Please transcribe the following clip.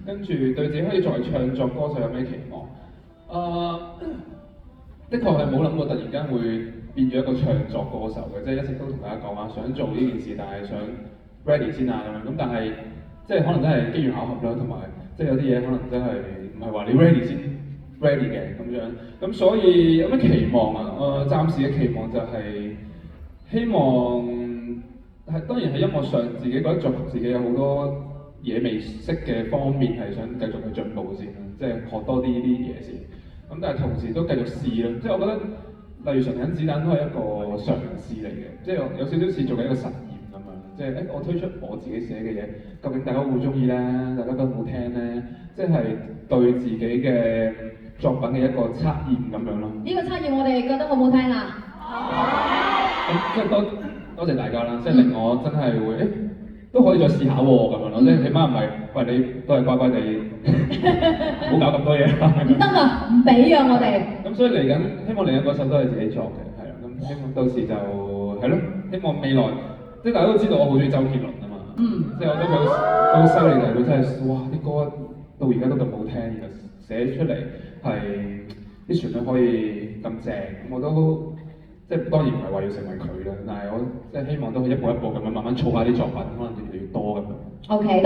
跟住對自己可以作為唱作歌手有咩期望？的確係冇諗過突然間會變咗一個唱作歌手嘅，即係一直都同大家講話想做呢件事，但係想 ready 先啊咁樣。咁但係即係可能真係機緣巧合啦，同埋即係有啲嘢可能真係唔係話你 ready 先 ready 嘅咁樣。咁所以有咩期望啊？暫時嘅期望就係希望係當然喺音樂上自己覺得作曲自己有好多嘢未識嘅方面係想繼續去進步先啦，即係學多啲呢啲嘢先。咁但係同時都繼續試啦，即係我覺得例如純銀子彈都係一個嘗試嚟嘅，即係有少少似做緊一個實驗咁樣，即係我推出我自己寫嘅嘢，究竟大家會唔會中意咧？大家覺得好聽咧？即係對自己嘅作品嘅一個測驗咁樣咯。呢個測驗我哋覺得好唔好聽啊？咁即係多謝大家啦，即係令我真係會都可以再試下喎咁樣咯，即係起碼唔係喂你都係乖乖地，唔好搞咁多嘢啦。唔得啊，唔俾啊我哋。咁所以嚟緊，希望嚟緊嗰首都係自己作嘅，係啦。咁希望到時就係咯，希望未來即係大家都知道我好中意周杰倫啊嘛，即係我覺得佢好犀利就係佢真係哇啲歌到而家都咁好聽，然後寫出嚟係啲旋律可以咁正，咁我都。即係當然唔係話要成為佢啦，但係我即係希望都可以一步一步咁樣慢慢儲下啲作品，可能越嚟越多咁樣。OK，多謝。